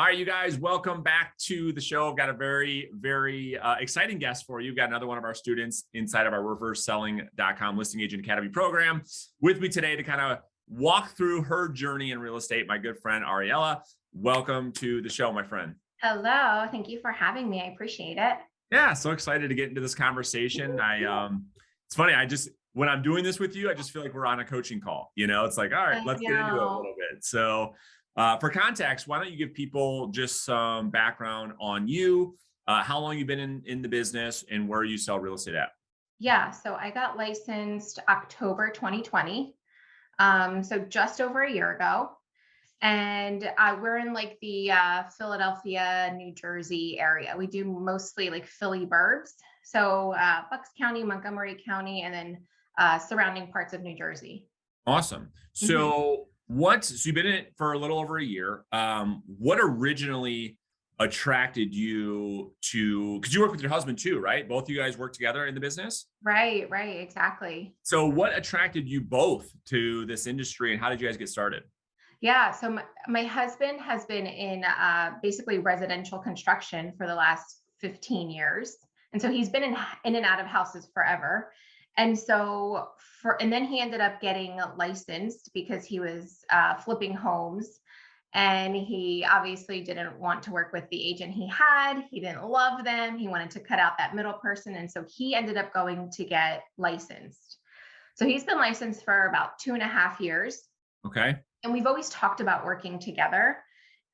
All right, you guys, welcome back to the show. I've got a very exciting guest for you. We've got another one of our students inside of our reverseselling.com listing agent academy program with me today to kind of walk through her journey in real estate. My good friend, Ariella. Welcome to the show, my friend. Hello, thank you for having me. I appreciate it. Yeah, so excited to get into this conversation. It's funny. When I'm doing this with you, I just feel like we're on a coaching call. It's like, all right, I let's get into it a know. little bit. So, for context, why don't you give people just some background on you, how long you've been in the business, and where you sell real estate at? Yeah, so I got licensed October 2020, so just over a year ago. And we're in like the Philadelphia, New Jersey area. We do mostly like Philly burbs. So Bucks County, Montgomery County, and then surrounding parts of New Jersey. Awesome. Mhm. So you've been in it for a little over a year. What originally attracted you to, because you work with your husband too, right? Both of you guys work together in the business. Right, exactly. So what attracted you both to this industry and how did you guys get started? Yeah, so my husband has been in basically residential construction for the last 15 years. And so he's been in and out of houses forever. And so and then he ended up getting licensed because he was flipping homes. And he obviously didn't want to work with the agent he had. He didn't love them. He wanted to cut out that middle person. And so he ended up going to get licensed. So he's been licensed for about 2.5 years, Okay. and we've always talked about working together.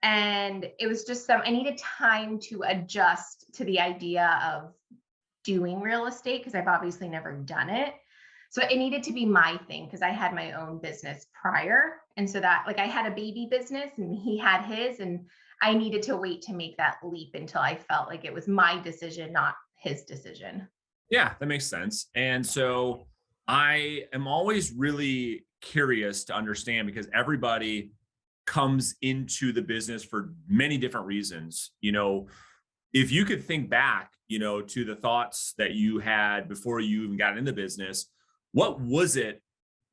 And it was just I needed time to adjust to the idea of doing real estate because I've obviously never done it. So it needed to be my thing because I had my own business prior. And so that, like, I had a baby business and he had his, and I needed to wait to make that leap until I felt like it was my decision, not his decision. Yeah, that makes sense. And so I am always really curious to understand because everybody comes into the business for many different reasons. If you could think back, to the thoughts that you had before you even got in the business, what was it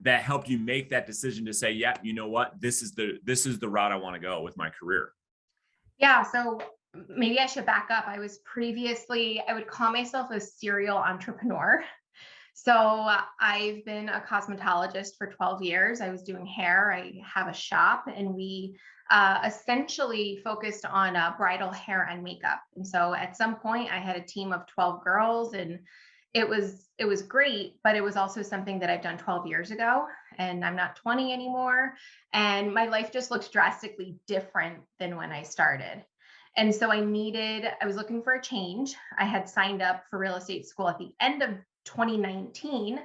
that helped you make that decision to say, yeah, you know what, this is the route I want to go with my career? Yeah, so maybe I should back up. I would call myself a serial entrepreneur. So I've been a cosmetologist for 12 years. I was doing hair. I have a shop, and we essentially focused on bridal hair and makeup. And so at some point, I had a team of 12 girls, and it was great, but it was also something that I've done 12 years ago, and I'm not 20 anymore. And my life just looks drastically different than when I started. And so I was looking for a change. I had signed up for real estate school at the end of 2019,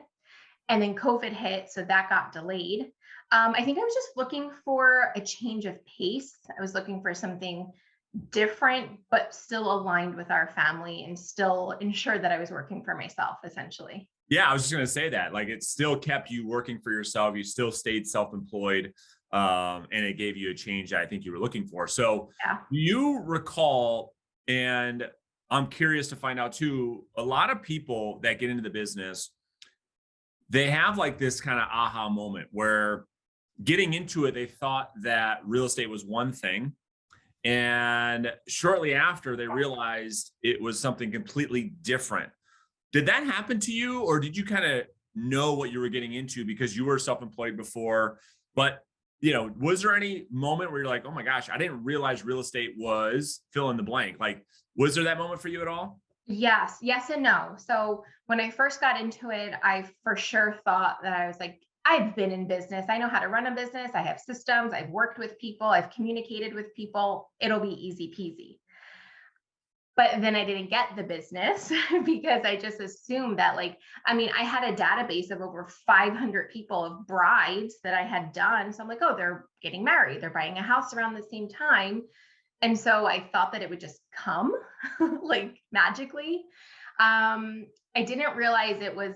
and then COVID hit, so that got delayed. I think I was just looking for a change of pace. I was looking for something different, but still aligned with our family and still ensure that I was working for myself, essentially. Yeah, I was just going to say that. Like, it still kept you working for yourself. You still stayed self-employed, and it gave you a change that I think you were looking for. So, Yeah. do you recall? And I'm curious to find out too. A lot of people that get into the business, they have like this kind of aha moment where getting into it, they thought that real estate was one thing, and shortly after, they realized it was something completely different. Did that happen to you, or did you kind of know what you were getting into because you were self-employed before? But was there any moment where you're like, "Oh my gosh, I didn't realize real estate was fill in the blank"? Like, was there that moment for you at all? Yes and no. So when I first got into it, I for sure thought that I was like, I've been in business. I know how to run a business. I have systems. I've worked with people. I've communicated with people. It'll be easy peasy. But then I didn't get the business because I just assumed that, like, I mean, I had a database of over 500 people of brides that I had done. So I'm like, oh, they're getting married. They're buying a house around the same time. And so I thought that it would just come like magically. I didn't realize it was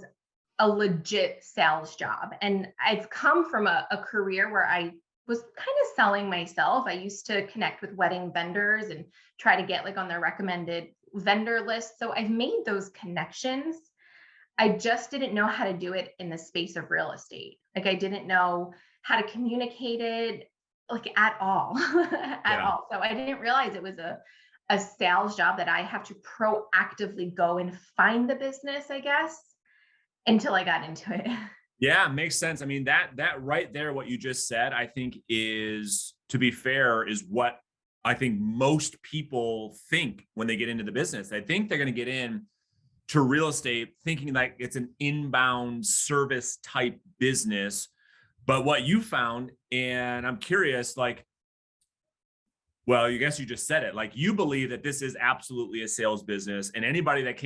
a legit sales job. And I've come from a career where I was kind of selling myself. I used to connect with wedding vendors and try to get like on their recommended vendor list. So I've made those connections. I just didn't know how to do it in the space of real estate. Like, I didn't know how to communicate it. like at all, at Yeah. all. So I didn't realize it was a sales job that I have to proactively go and find the business, I guess, until I got into it. Yeah, makes sense. I mean, that right there, what you just said, I think is, to be fair, is what I think most people think when they get into the business. They think they're going to get in to real estate thinking like it's an inbound service type business. But what you found, and I'm curious, like, well, you guess you just said it. Like, you believe that this is absolutely a sales business, and anybody that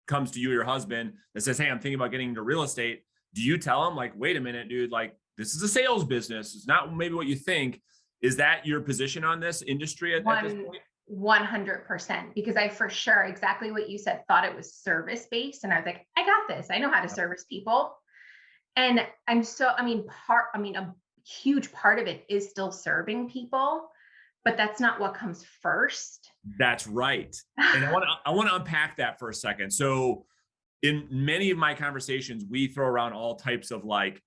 comes to you or your husband that says, "Hey, I'm thinking about getting into real estate," do you tell them like, "Wait a minute, dude, like this is a sales business. It's not maybe what you think." Is that your position on this industry at this One point? 100%, because I for sure exactly what you said, thought it was service based. And I was like, I got this. I know how to Yep. service people. And I mean, a huge part of it is still serving people, but that's not what comes first. That's right. And I want to unpack that for a second. So in many of my conversations, we throw around all types of like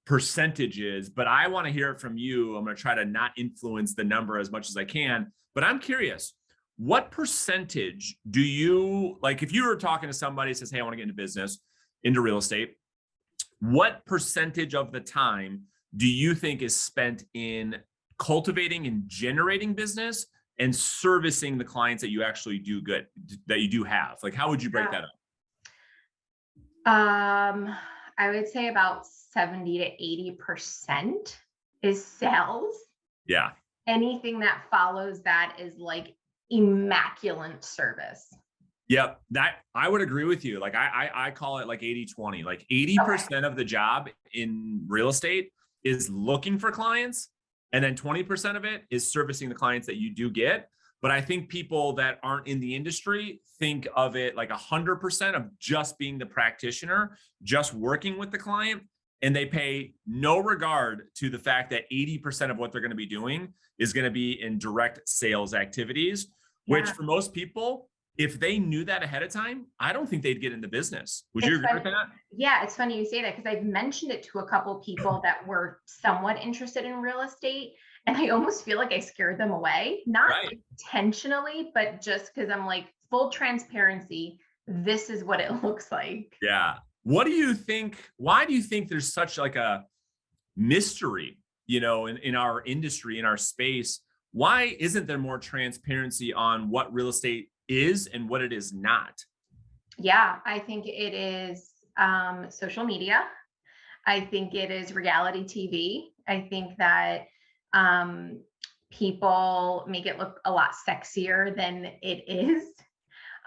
percentages, but I want to hear it from you. I'm going to try to not influence the number as much as I can, but I'm curious, what percentage do you like if you were talking to somebody who says, "Hey, I want to get into business, into real estate," what percentage of the time do you think is spent in cultivating and generating business and servicing the clients that you actually do good, that you do have? Like, how would you break Yeah. that up? I would say about 70 to 80% is sales. Yeah. Anything that follows that is like immaculate service. Yep. That I would agree with you. Like I call it like 80/20. Like Okay. 80% of the job in real estate is looking for clients. And then 20% of it is servicing the clients that you do get. But I think people that aren't in the industry think of it like 100% of just being the practitioner, just working with the client. And they pay no regard to the fact that 80% of what they're going to be doing is going to be in direct sales activities, which Yeah. for most people, if they knew that ahead of time, I don't think they'd get into business. Would you It's agree with funny. that? Yeah, it's funny you say that because I've mentioned it to a couple people that were somewhat interested in real estate. And I almost feel like I scared them away, not Right. intentionally, but just because I'm like, full transparency, this is what it looks like. Yeah. What do you think? Why do you think there's such like a mystery, in our industry, in our space? Why isn't there more transparency on what real estate is and what it is not? Yeah, I think it is social media. I think it is reality TV. I think that um, people make it look a lot sexier than it is.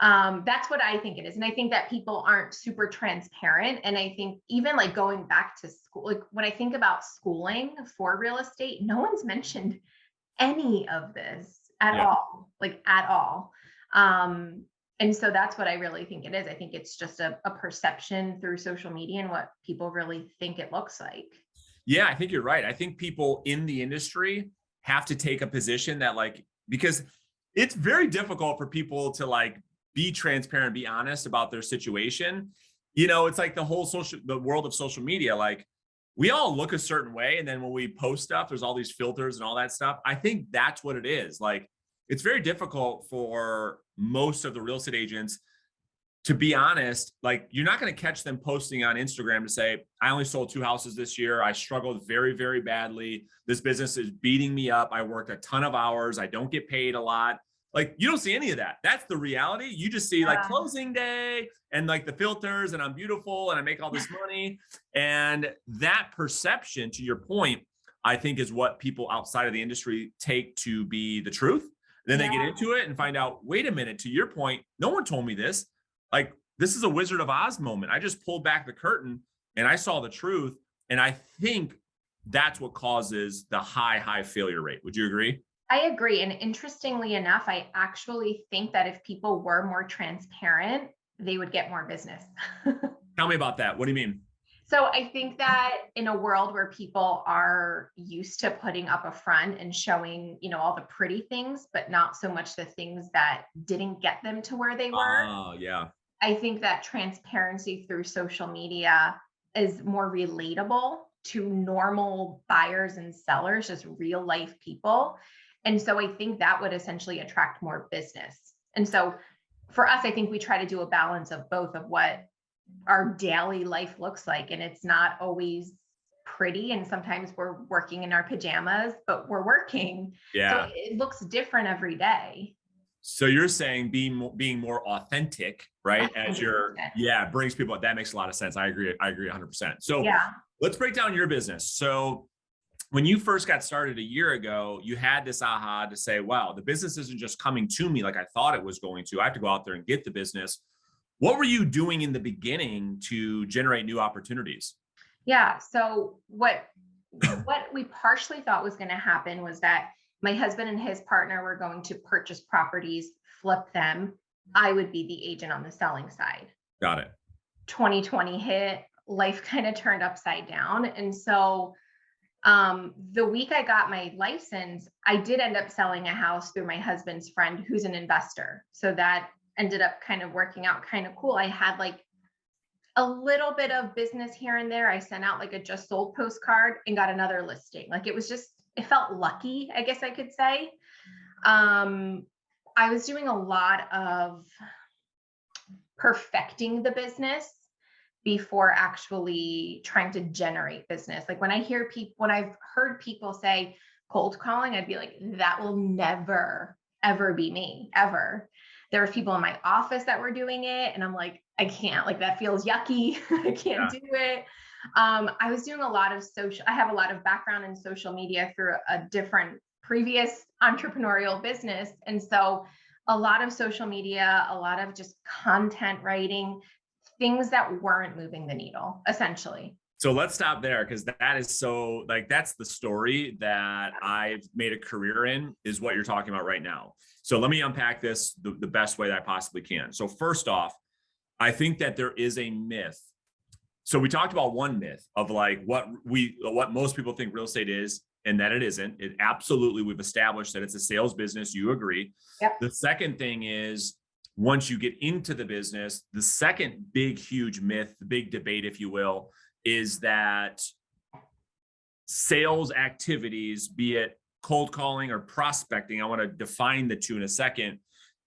That's what I think it is. And I think that people aren't super transparent. And I think even like going back to school, like when I think about schooling for real estate, no one's mentioned any of this at Yeah. all, like at all. Um, and so that's what I really think it is. I think it's just a perception through social media and what people really think it looks like. Yeah, I think you're right. I think people in the industry have to take a position that like, because it's very difficult for people to like be transparent, be honest about their situation. It's like the world of social media. Like, we all look a certain way. And then when we post stuff, there's all these filters and all that stuff. I think that's what it is. Like, it's very difficult for most of the real estate agents, to be honest. Like, you're not going to catch them posting on Instagram to say, "I only sold 2 houses this year. I struggled very, very badly. This business is beating me up. I worked a ton of hours. I don't get paid a lot." Like, you don't see any of that. That's the reality. You just see like Yeah. closing day and like the filters, and I'm beautiful and I make all this money. And that perception, to your point, I think is what people outside of the industry take to be the truth. Then they get Yeah. into it and find out, wait a minute, to your point, no one told me this. Like, this is a Wizard of Oz moment. I just pulled back the curtain and I saw the truth. And I think that's what causes the high failure rate. Would you agree? I agree. And interestingly enough, I actually think that if people were more transparent, they would get more business. Tell me about that. What do you mean? So I think that in a world where people are used to putting up a front and showing, all the pretty things, but not so much the things that didn't get them to where they were, Oh, yeah. I think that transparency through social media is more relatable. to normal buyers and sellers, just real life people. And so I think that would essentially attract more business. And so for us, I think we try to do a balance of both, of what our daily life looks like. And it's not always pretty. And sometimes we're working in our pajamas, but we're working. So Yeah. it looks different every day. So you're saying being more authentic, right? As 100%. brings people, that makes a lot of sense. I agree 100%. So Yeah. let's break down your business. So when you first got started a year ago, you had this aha to say, wow, the business isn't just coming to me like I thought it was going to. I have to go out there and get the business. What were you doing in the beginning to generate new opportunities? Yeah. So what we partially thought was going to happen was that my husband and his partner were going to purchase properties, flip them. I would be the agent on the selling side. Got it. 2020 hit, life kind of turned upside down. And so the week I got my license, I did end up selling a house through my husband's friend who's an investor. So that ended up kind of working out kind of cool. I had like a little bit of business here and there. I sent out like a just sold postcard and got another listing. Like it was just, it felt lucky, I guess I could say. I was doing a lot of perfecting the business before actually trying to generate business. Like when I've heard people say cold calling, I'd be like, that will never, ever be me, ever. There were people in my office that were doing it. And I'm like, I can't, like, that feels yucky. I can't do it. I was doing a lot of I have a lot of background in social media through a different previous entrepreneurial business. And so a lot of social media, a lot of just content writing, things that weren't moving the needle, essentially. So let's stop there, because that is so, like, that's the story that I've made a career in, is what you're talking about right now. So let me unpack this the best way that I possibly can. So first off, I think that there is a myth. So we talked about one myth of like what most people think real estate is, and that it isn't. It absolutely, we've established that it's a sales business. You agree. Yep. The second thing is, once you get into the business, the second big, huge myth, the big debate, if you will, is that sales activities, be it cold calling or prospecting, I want to define the two in a second,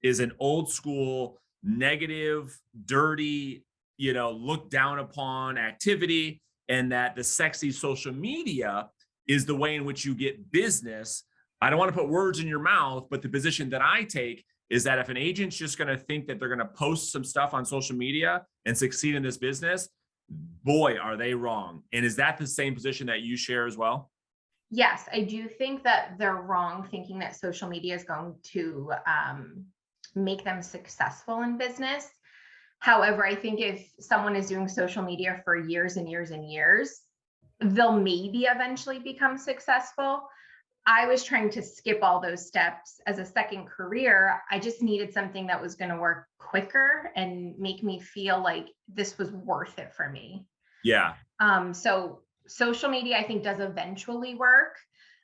is an old school, negative, dirty, looked down upon activity, and that the sexy social media is the way in which you get business. I don't want to put words in your mouth, but the position that I take is that if an agent's just going to think that they're going to post some stuff on social media and succeed in this business, boy, are they wrong. And is that the same position that you share as well? Yes, I do think that they're wrong thinking that social media is going to make them successful in business. However, I think if someone is doing social media for years and years and years, they'll maybe eventually become successful. I was trying to skip all those steps as a second career. I just needed something that was going to work quicker and make me feel like this was worth it for me. Yeah. So social media, I think, does eventually work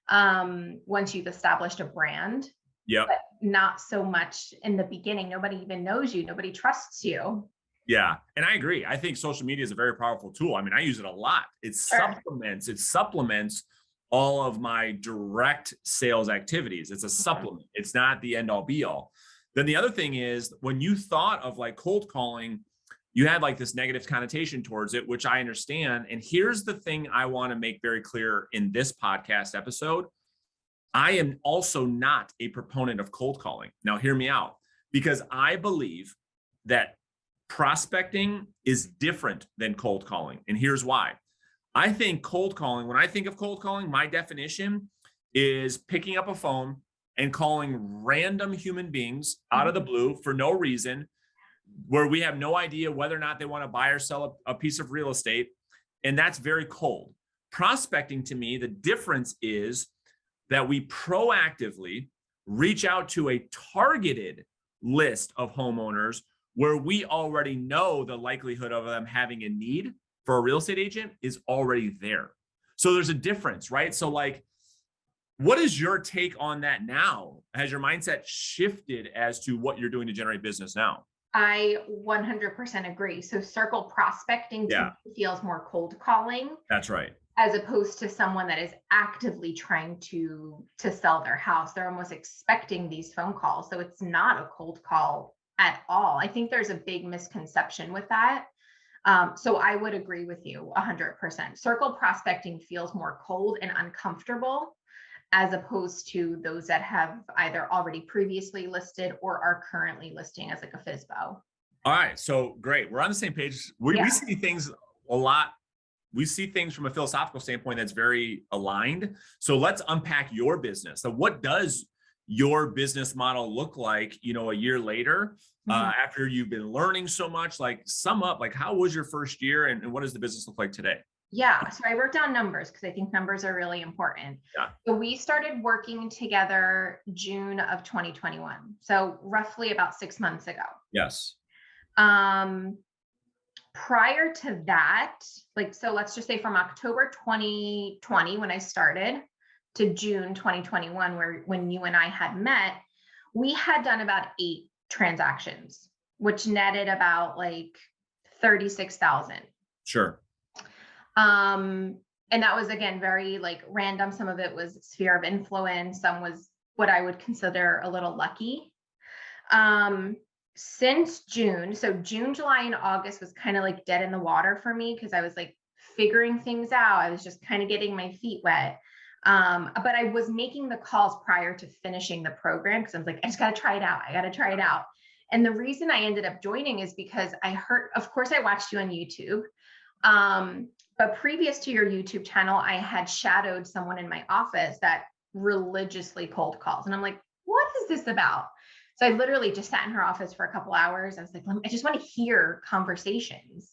once you've established a brand. Yeah. But not so much in the beginning. Nobody even knows you. Nobody trusts you. Yeah. And I agree. I think social media is a very powerful tool. I mean, I use it a lot. It supplements all of my direct sales activities. It's a supplement. It's not the end all be all. Then the other thing is, when you thought of like cold calling, you had like this negative connotation towards it, which I understand. And here's the thing I want to make very clear in this podcast episode. I am also not a proponent of cold calling. Now, hear me out, because I believe that prospecting is different than cold calling. And here's why. I think cold calling, when I think of cold calling, my definition is picking up a phone and calling random human beings out of the blue for no reason, where we have no idea whether or not they want to buy or sell a piece of real estate. And that's very cold. Prospecting, to me, the difference is that we proactively reach out to a targeted list of homeowners where we already know the likelihood of them having a need for a real estate agent is already there. So there's a difference, right? So like, what is your take on that now? Has your mindset shifted as to what you're doing to generate business now? I 100% agree. So circle prospecting to me feels more cold calling. That's right. as opposed to someone that is actively trying to sell their house. They're almost expecting these phone calls. So it's not a cold call at all. I think there's a big misconception with that. So I would agree with you 100%. Circle prospecting feels more cold and uncomfortable as opposed to those that have either already previously listed or are currently listing as like a FSBO. All right. So great. We're on the same page. We see things a lot. We see things from a philosophical standpoint that's very aligned. So let's unpack your business. So what does your business model look like, a year later, after you've been learning so much? Like, sum up, like, how was your first year and what does the business look like today? Yeah. So I wrote down numbers because I think numbers are really important. Yeah. So we started working together June of 2021. So roughly about 6 months ago. Yes. Prior to that, so let's just say from October 2020, when I started, to June 2021, when you and I had met, we had done about 8 transactions, which netted about like 36,000. Sure. And that was, again, very like random. Some of it was sphere of influence. Some was what I would consider a little lucky. Since June, so June, July, and August was kind of like dead in the water for me because I was like figuring things out. I was just kind of getting my feet wet. But I was making the calls prior to finishing the program because I was like, I just got to try it out. I got to try it out. And the reason I ended up joining is because I heard, of course, I watched you on YouTube. But previous to your YouTube channel, I had shadowed someone in my office that religiously cold calls. And I'm like, what is this about? So I literally just sat in her office for a couple hours. I was like, I just want to hear conversations.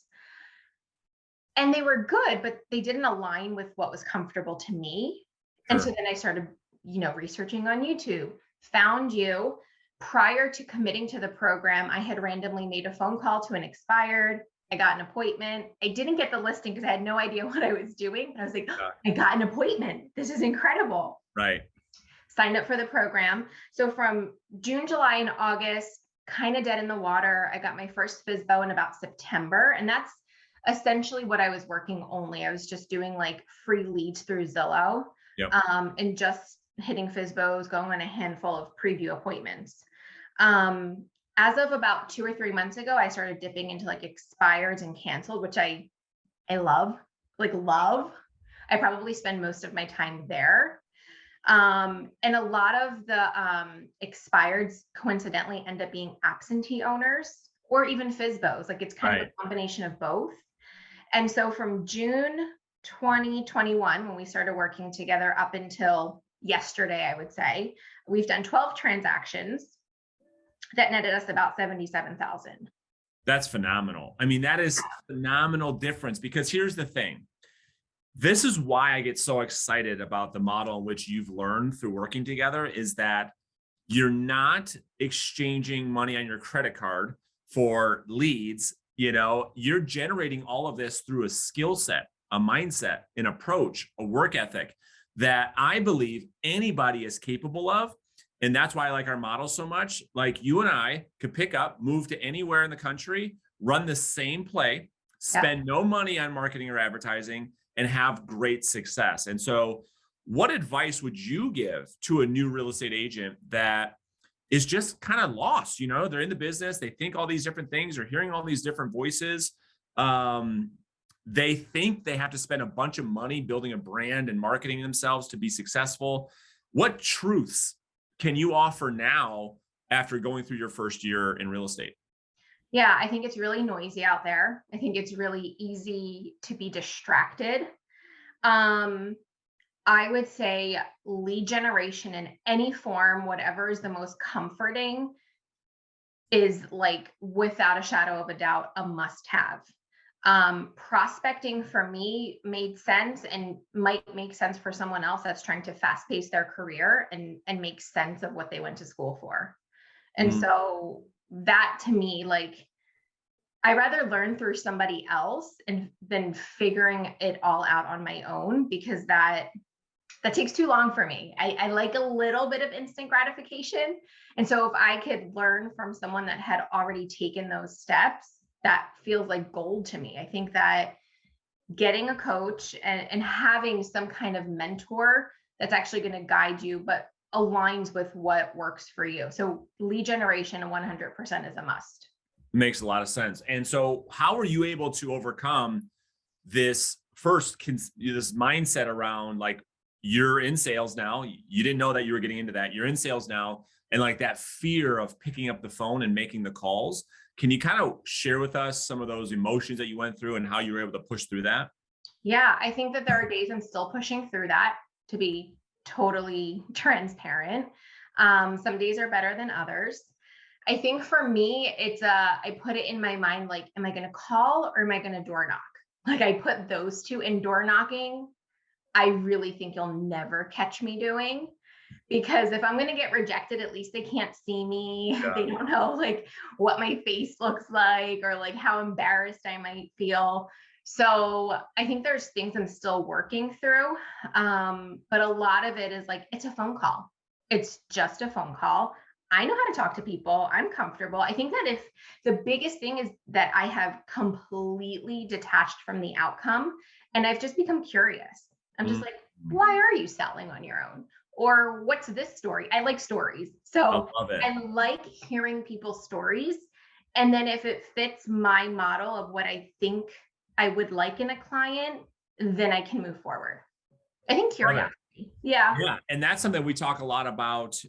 And they were good, but they didn't align with what was comfortable to me. Sure. And so then I started, researching on YouTube, found you. Prior to committing to the program, I had randomly made a phone call to an expired. I got an appointment. I didn't get the listing because I had no idea what I was doing. But I was like, I got an appointment. This is incredible. Right. Signed up for the program. So from June, July, and August, kind of dead in the water. I got my first FSBO in about September. And that's essentially what I was working only. I was just doing like free leads through Zillow. Yep. And just hitting FSBOs, going on a handful of preview appointments. As of about 2 or 3 months ago, I started dipping into like expireds and canceled, which I love. I probably spend most of my time there. And a lot of the expireds coincidentally end up being absentee owners or even FSBOs. Like it's kind of a combination of both. And so from June 2021, when we started working together up until yesterday, I would say, we've done 12 transactions that netted us about 77,000. That's phenomenal. I mean, that is a phenomenal difference because here's the thing. This is why I get so excited about the model in which you've learned through working together is that you're not exchanging money on your credit card for leads. You're generating all of this through a skill set, a mindset, an approach, a work ethic that I believe anybody is capable of. And that's why I like our model so much. Like you and I could pick up, move to anywhere in the country, run the same play, spend no money on marketing or advertising, and have great success. And so what advice would you give to a new real estate agent that is just kind of lost? They're in the business. They think all these different things. They're hearing all these different voices. They think they have to spend a bunch of money building a brand and marketing themselves to be successful. What truths can you offer now after going through your first year in real estate? Yeah, I think it's really noisy out there. I think it's really easy to be distracted. I would say lead generation in any form, whatever is the most comforting, is like without a shadow of a doubt, a must-have. Prospecting for me made sense and might make sense for someone else that's trying to fast pace their career and make sense of what they went to school for. And so that to me, like, I rather learn through somebody else than figuring it all out on my own, because that takes too long for me. I like a little bit of instant gratification. And so if I could learn from someone that had already taken those steps, that feels like gold to me. I think that getting a coach and having some kind of mentor that's actually going to guide you, but aligns with what works for you. So lead generation 100% is a must. Makes a lot of sense. And so how are you able to overcome this this mindset around like you're in sales now, you didn't know that you were getting into that, you're in sales now, and like that fear of picking up the phone and making the calls? Can you kind of share with us some of those emotions that you went through and how you were able to push through that? Yeah, I think that there are days I'm still pushing through that, to be totally transparent. Some days are better than others. I think for me, I put it in my mind, like, am I going to call or am I going to door knock? Like I put those two in. Door knocking, I really think you'll never catch me doing, because if I'm going to get rejected, at least they can't see me. Yeah. They don't know like what my face looks like or like how embarrassed I might feel. So I think there's things I'm still working through. But a lot of it is like, it's a phone call. It's just a phone call. I know how to talk to people. I'm comfortable. I think that if the biggest thing is that I have completely detached from the outcome and I've just become curious. I'm just Mhm. like, why are you selling on your own? Or what's this story? I like stories. I So love it. I like hearing people's stories. And then if it fits my model of what I think I would like in a client, then I can move forward. I think Love it. curiosity. Yeah. Yeah, and that's something we talk a lot about,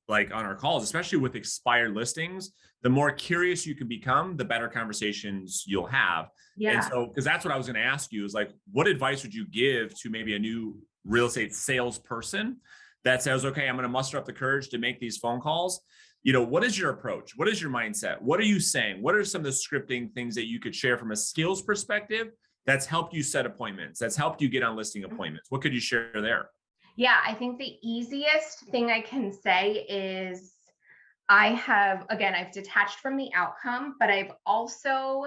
like on our calls, especially with expired listings. The more curious you can become, the better conversations you'll have. And Yeah. so, because that's what I was going to ask you is like, what advice would you give to maybe a new real estate salesperson that says, okay, I'm going to muster up the courage to make these phone calls? What is your approach? What is your mindset? What are you saying? What are some of the scripting things that you could share from a skills perspective that's helped you set appointments, that's helped you get on listing appointments? What could you share there? Yeah. I think the easiest thing I can say is I've detached from the outcome, but I've also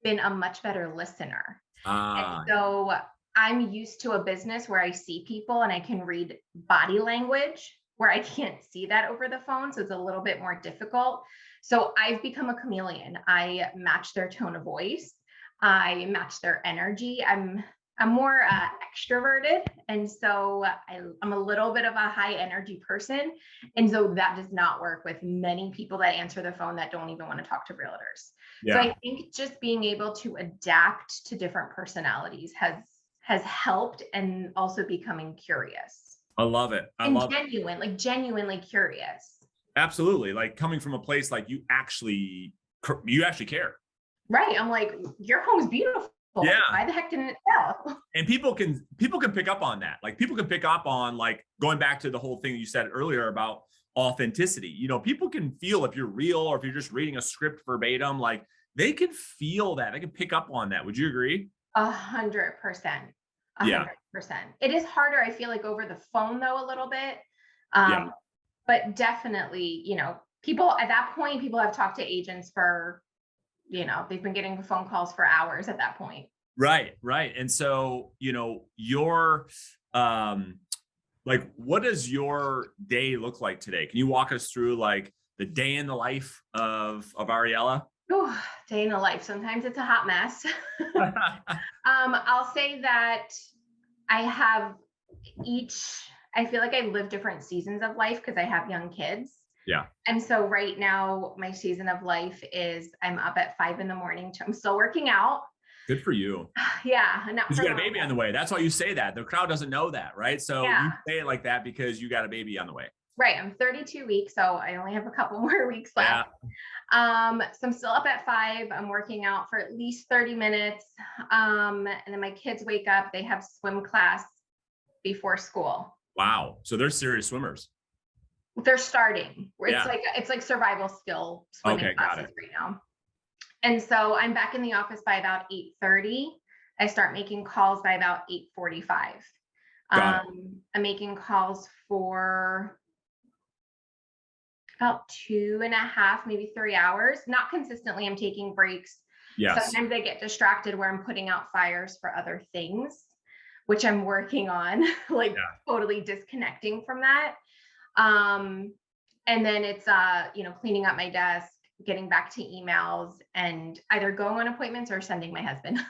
been a much better listener. And Ah, so I'm used to a business where I see people and I can read body language where I can't see that over the phone. So it's a little bit more difficult. So I've become a chameleon. I match their tone of voice. I match their energy. I'm more extroverted, and so I'm a little bit of a high energy person, and so that does not work with many people that answer the phone that don't even want to talk to realtors. So yeah, I think just being able to adapt to different personalities has helped, and also becoming curious I love it. I and love it. genuinely curious. Absolutely. Like coming from a place like you actually care. Right. I'm like, your home's beautiful. Yeah. Why the heck didn't it sell? And people can pick up on that. Like people can pick up on like going back to the whole thing you said earlier about authenticity. People can feel if you're real or if you're just reading a script verbatim, like they can feel that. They can pick up on that. Would you agree? 100%. A Yeah. 100%. It is harder, I feel like, over the phone though, a little bit. Yeah. But definitely, people at that point, people have talked to agents for, they've been getting phone calls for hours at that point. Right. Right. And so, your um like what does your day look like today? Can you walk us through like the day in the life of Ariella? Whew, day in the life. Sometimes it's a hot mess. I'll say that I have each, I feel like I live different seasons of life because I have young kids. Yeah. And so right now, my season of life is I'm up at 5 a.m. I'm still working out. Good for you. Yeah, not Because for you got a long baby on though. the way. That's why you say that. The crowd doesn't know that, right? So you Yeah, say it like that because you got a baby on the way. right. I'm 32 weeks, so I only have a couple more weeks Yeah. left. So I'm still up at 5. I'm working out for at least 30 minutes. And then my kids wake up, they have swim class before school. Wow. So they're serious swimmers. They're starting. Yeah. It's like survival skill swimming Okay. Got classes it. right now. And so I'm back in the office by about 8:30. I start making calls by about 8:45. Got it. I'm making calls for about 2.5, maybe 3 hours. Not consistently. I'm taking breaks. Yes. Sometimes I get distracted where I'm putting out fires for other things, which I'm working on, like Yeah. totally disconnecting from that. And then it's cleaning up my desk, getting back to emails and either going on appointments or sending my husband.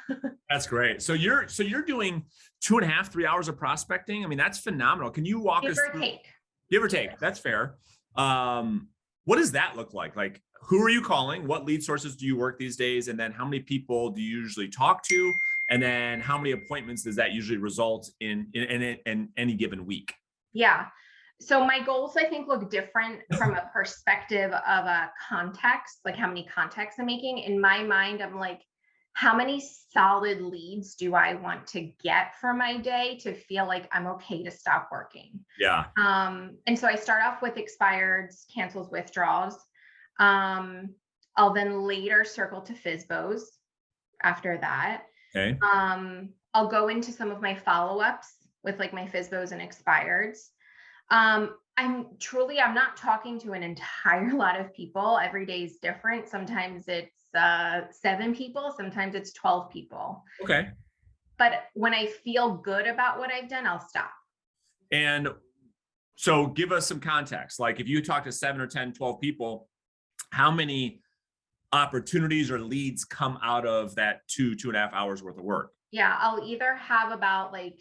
That's great. So you're doing 2.5, 3 hours of prospecting. I mean, that's phenomenal. Can you walk Give us or through, take. give or take? That's fair. What does that look like? Like, who are you calling? What lead sources do you work these days? And then how many people do you usually talk to? And then how many appointments does that usually result in any given week? Yeah. So my goals, I think, look different from a perspective of a context, like how many contacts I'm making. In my mind, I'm like, how many solid leads do I want to get for my day to feel like I'm okay to stop working? Yeah. And so I start off with expireds, cancels, withdrawals. I'll then later circle to FSBOs after that. Okay. I'll go into some of my follow-ups with like my FSBOs and expireds. I'm not talking to an entire lot of people. Every day is different. Sometimes it's 7 people, sometimes it's 12 people. Okay. But when I feel good about what I've done, I'll stop. And so give us some context. Like if you talk to 7 or 10, 12 people, how many opportunities or leads come out of that 2.5 hours worth of work? Yeah, I'll either have about like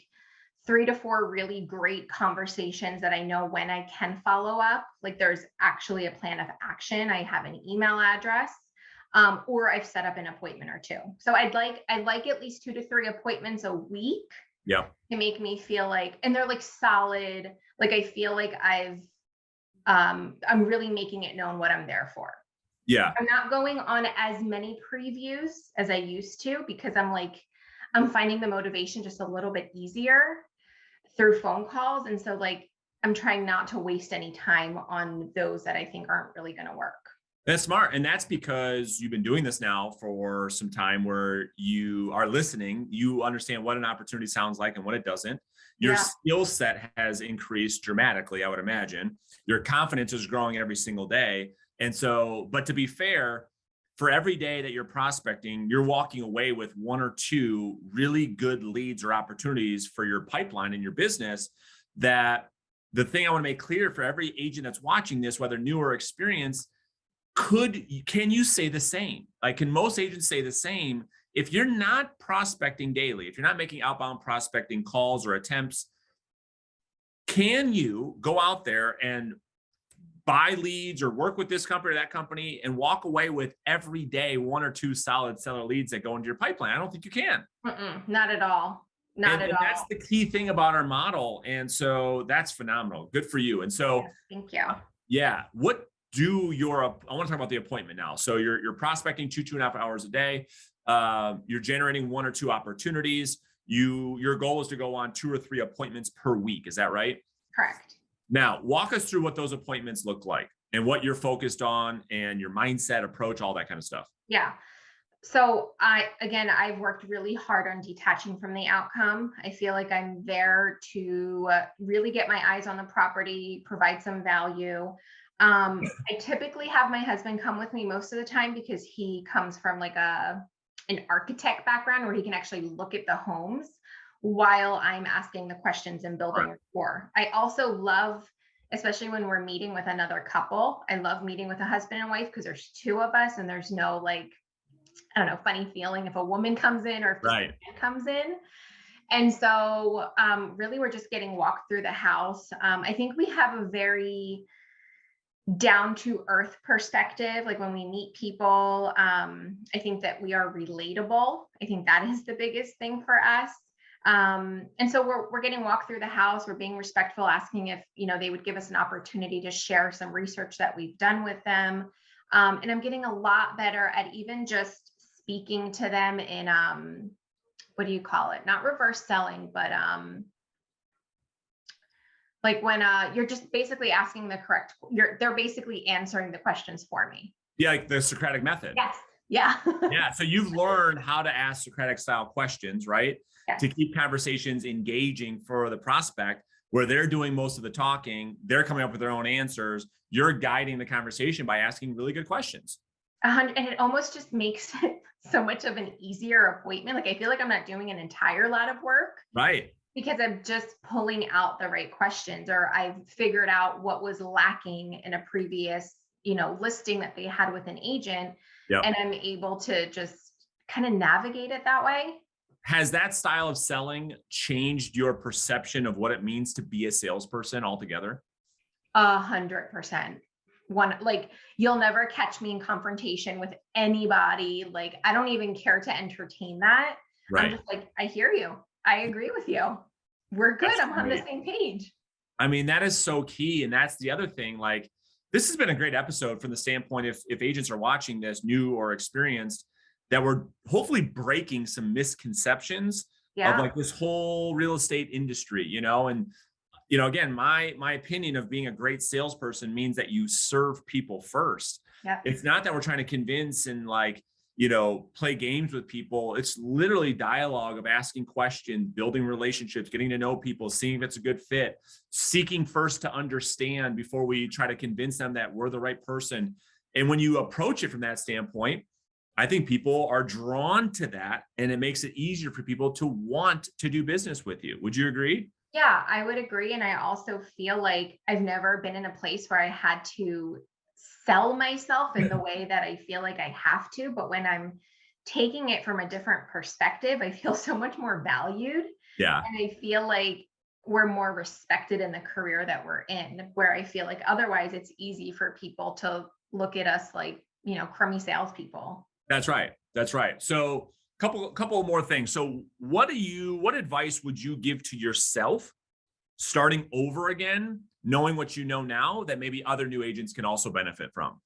3 to 4 really great conversations that I know when I can follow up. Like there's actually a plan of action. I have an email address, or I've set up an appointment or two. So I'd like at least 2 to 3 appointments a week Yeah. to make me feel like, and they're like solid. Like I feel like I'm really making it known what I'm there for. Yeah. I'm not going on as many previews as I used to because I'm finding the motivation just a little bit easier through phone calls. And so like, I'm trying not to waste any time on those that I think aren't really going to work. That's smart. And that's because you've been doing this now for some time where you are listening. You understand what an opportunity sounds like and what it doesn't. Your Yeah. skill set has increased dramatically, I would imagine. Your confidence is growing every single day. And so, but to be fair, for every day that you're prospecting, you're walking away with 1 or 2 really good leads or opportunities for your pipeline and your business. That the thing I want to make clear for every agent that's watching this, whether new or experienced, can you say the same? Like, can most agents say the same? If you're not prospecting daily, if you're not making outbound prospecting calls or attempts, can you go out there and buy leads or work with this company or that company and walk away with every day 1 or 2 solid seller leads that go into your pipeline? I don't think you can. Not at all. Not at all. That's the key thing about our model. And so that's phenomenal. Good for you. And so, Thank you. yeah, I want to talk about the appointment now. So you're prospecting 2.5 hours a day. You're generating 1 or 2 opportunities. Your goal is to go on 2 or 3 appointments per week. Is that right? Correct. Now, walk us through what those appointments look like and what you're focused on and your mindset, approach, all that kind of stuff. Yeah. So I've worked really hard on detaching from the outcome. I feel like I'm there to really get my eyes on the property, provide some value. I typically have my husband come with me most of the time because he comes from like an architect background where he can actually look at the homes while I'm asking the questions and building rapport. I also love, especially when we're meeting with another couple, I love meeting with a husband and wife because there's 2 of us and there's no like, I don't know, funny feeling if a woman comes in or if a man comes in. And so really we're just getting walked through the house. I think we have a very down to earth perspective. Like when we meet people, I think that we are relatable. I think that is the biggest thing for us. And so we're getting walked through the house. We're being respectful, asking if, they would give us an opportunity to share some research that we've done with them. And I'm getting a lot better at even just speaking to them in, what do you call it? Not reverse selling, but, like when you're just basically asking they're basically answering the questions for me. Yeah, like the Socratic method. Yes. Yeah. Yeah. So you've learned how to ask Socratic style questions, right? Yes. To keep conversations engaging for the prospect, where they're doing most of the talking, they're coming up with their own answers. You're guiding the conversation by asking really good questions. And it almost just makes it so much of an easier appointment. Like I feel like I'm not doing an entire lot of work. Right. Because I'm just pulling out the right questions, or I've figured out what was lacking in a previous listing that they had with an agent, Yep. and I'm able to just kind of navigate it that way. Has that style of selling changed your perception of what it means to be a salesperson altogether? 100%. One, like, you'll never catch me in confrontation with anybody. Like, I don't even care to entertain that. I'm Right. just like, I hear you. I agree with you. We're good. That's I'm on the great. same page. I mean, that is so key. And that's the other thing. Like, this has been a great episode from the standpoint if agents are watching this, new or experienced, that we're hopefully breaking some misconceptions of Yeah. like this whole real estate industry, and again, my opinion of being a great salesperson means that you serve people first. Yeah. It's not that we're trying to convince and like, play games with people. It's literally dialogue of asking questions, building relationships, getting to know people, seeing if it's a good fit, seeking first to understand before we try to convince them that we're the right person. And when you approach it from that standpoint, I think people are drawn to that, and it makes it easier for people to want to do business with you. Would you agree? Yeah, I would agree. And I also feel like I've never been in a place where I had to sell myself in the way that I feel like I have to. But when I'm taking it from a different perspective, I feel so much more valued. Yeah. And I feel like we're more respected in the career that we're in, where I feel like otherwise it's easy for people to look at us like, crummy salespeople. That's right. That's right. So couple more things. So what advice would you give to yourself starting over again, knowing what you know now that maybe other new agents can also benefit from?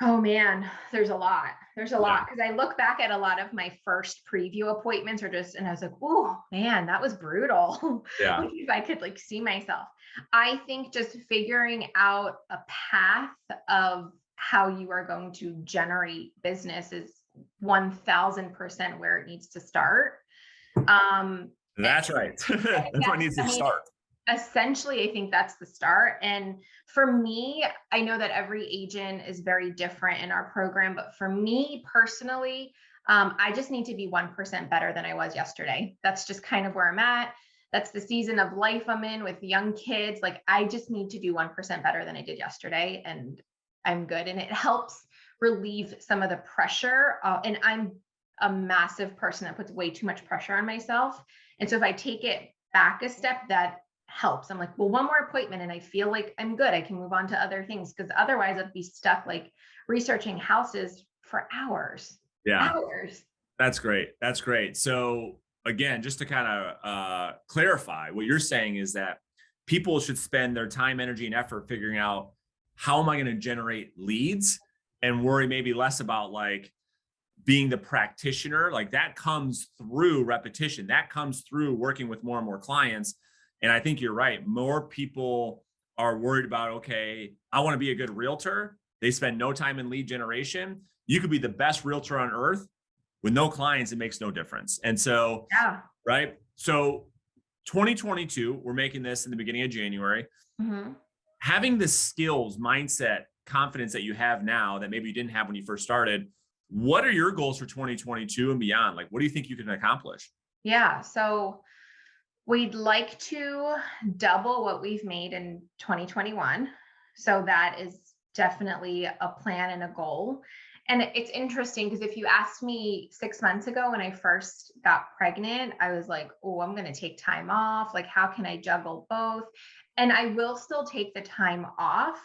Oh man, there's a lot. There's a Yeah. lot because I look back at a lot of my first preview appointments and I was like, oh man, that was brutal. Yeah. Like if I could like see myself. I think just figuring out a path of how you are going to generate business is 1000% where it needs to start. Um, That's right. That's what needs I to mean, start. essentially, I think that's the start. And for me, I know that every agent is very different in our program, but for me personally, I just need to be 1% better than I was yesterday. That's just kind of where I'm at. That's the season of life I'm in with young kids. Like, I just need to do 1% better than I did yesterday, and I'm good. And it helps relieve some of the pressure. And I'm a massive person that puts way too much pressure on myself. And so if I take it back a step, that helps. I'm like, well, one more appointment and I feel like I'm good. I can move on to other things, because otherwise I'd be stuck like researching houses for hours. Yeah. Hours. That's great. That's great. So again, just to kind of clarify, what you're saying is that people should spend their time, energy, and effort figuring out how am I going to generate leads, and worry maybe less about like being the practitioner. Like that comes through repetition. That comes through working with more and more clients. And I think you're right. More people are worried about, okay, I want to be a good realtor. They spend no time in lead generation. You could be the best realtor on earth with no clients. It makes no difference. And so, Yeah. right. So 2022, we're making this in the beginning of January. Mm-hmm. Having the skills, mindset, confidence that you have now that maybe you didn't have when you first started, what are your goals for 2022 and beyond? Like, what do you think you can accomplish? Yeah. So we'd like to double what we've made in 2021. So that is definitely a plan and a goal. And it's interesting because if you asked me 6 months ago when I first got pregnant, I was like, oh, I'm going to take time off. Like, how can I juggle both? And I will still take the time off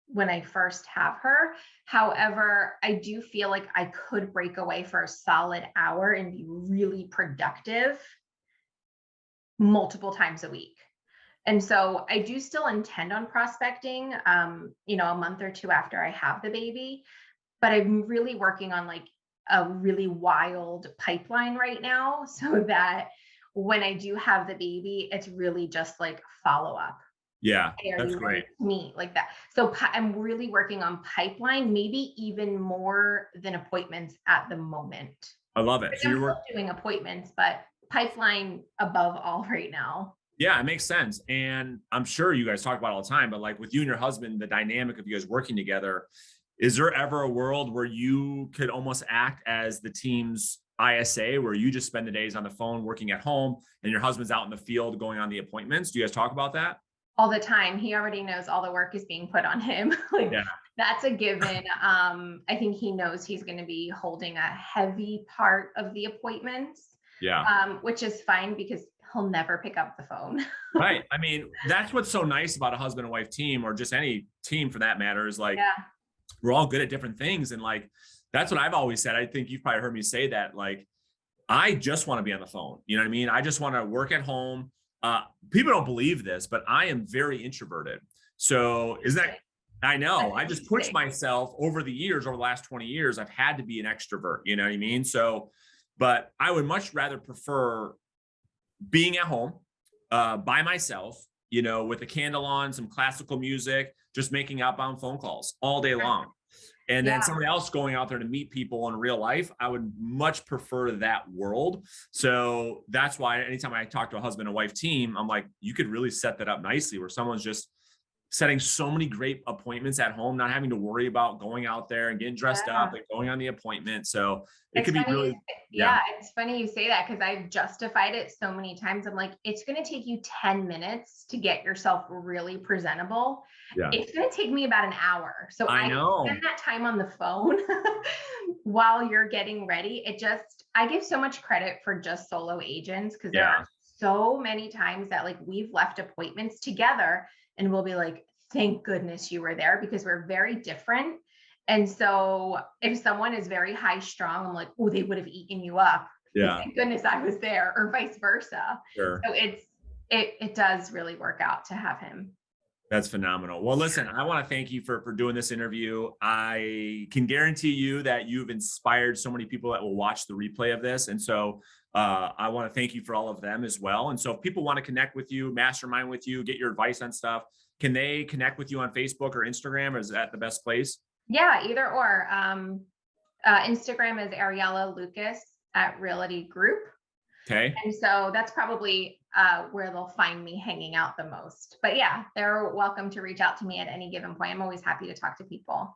when I first have her. However, I do feel like I could break away for a solid hour and be really productive multiple times a week. And so I do still intend on prospecting, a month or two after I have the baby, but I'm really working on like a really wild pipeline right now so that when I do have the baby, it's really just like follow up. Yeah, Are that's you ready great. to meet like that? So I'm really working on pipeline, maybe even more than appointments at the moment. I love it. Like, So I'm you're still doing appointments, but pipeline above all right now. Yeah, it makes sense. And I'm sure you guys talk about it all the time, but like with you and your husband, the dynamic of you guys working together, is there ever a world where you could almost act as the team's ISA, where you just spend the days on the phone working at home and your husband's out in the field going on the appointments? Do you guys talk about that? All the time. He already knows all the work is being put on him. Like, Yeah. That's a given. I think he knows he's going to be holding a heavy part of the appointments, Yeah. which is fine because he'll never pick up the phone. Right. I mean, that's what's so nice about a husband and wife team, or just any team for that matter, is like, Yeah. we're all good at different things. And like, that's what I've always said. I think you've probably heard me say that. Like, I just want to be on the phone. You know what I mean? I just want to work at home. People don't believe this, but I am very introverted. So is that, I know, I just pushed myself over the years, over the last 20 years, I've had to be an extrovert. You know what I mean? So, but I would much rather prefer being at home by myself, you know, with a candle on, some classical music, just making outbound phone calls all day long. And then Yeah. somebody else going out there to meet people in real life, I would much prefer that world. So that's why anytime I talk to a husband and wife team, I'm like, you could really set that up nicely where someone's just setting so many great appointments at home, not having to worry about going out there and getting dressed Yeah. up and going on the appointment. So it It's could be funny. really, yeah, Yeah, it's funny you say that because I've justified it so many times. I'm like, it's going to take you 10 minutes to get yourself really presentable. yeah, It's going to take me about an hour. So I I know. spend that time on the phone while you're getting ready. I give so much credit for just solo agents because there Yeah. are so many times that like we've left appointments together and we'll be like, thank goodness you were there because we're very different. And so if someone is very high strung, I'm like, oh, they would have eaten you up. Like, Yeah. thank goodness I was there, or vice versa. Sure. So it does really work out to have him. That's phenomenal. Well, listen, I want to thank you for doing this interview. I can guarantee you that you've inspired so many people that will watch the replay of this. And so I want to thank you for all of them as well. And so if people want to connect with you, mastermind with you, get your advice on stuff, can they connect with you on Facebook or Instagram? Or is that the best place? Yeah, either or. Instagram is Ariella Lucas at Realty Group. Okay. And so that's probably where they'll find me hanging out the most. But yeah, they're welcome to reach out to me at any given point. I'm always happy to talk to people.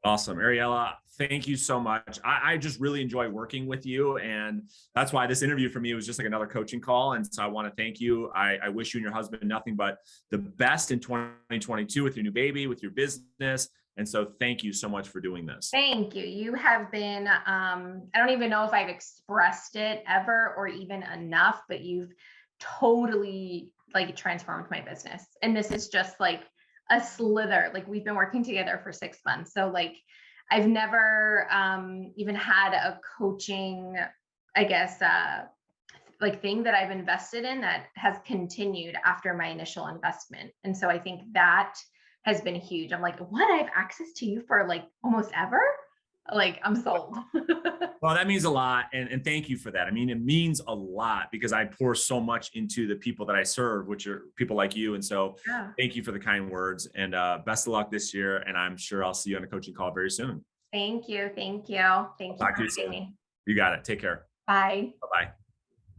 Awesome. Ariella, thank you so much. I just really enjoy working with you. And that's why this interview for me was just like another coaching call. And so I want to thank you. I wish you and your husband nothing but the best in 2022 with your new baby, with your business. And so thank you so much for doing this. Thank you. You have been, I don't even know if I've expressed it ever or even enough, but you've totally like transformed my business. And this is just like a slither. Like we've been working together for 6 months. So like I've never even had a coaching, I guess, like thing that I've invested in that has continued after my initial investment. And so I think that has been huge. I'm like, what? I have access to you for like almost ever? Like I'm sold. Well, that means a lot. And thank you for that. I mean, it means a lot because I pour so much into the people that I serve, which are people like you. And so Yeah. thank you for the kind words and best of luck this year. And I'm sure I'll see you on a coaching call very soon. Thank you. Thank you. Thank you Talk for to you having soon. me. You got it. Take care. Bye. Bye-bye.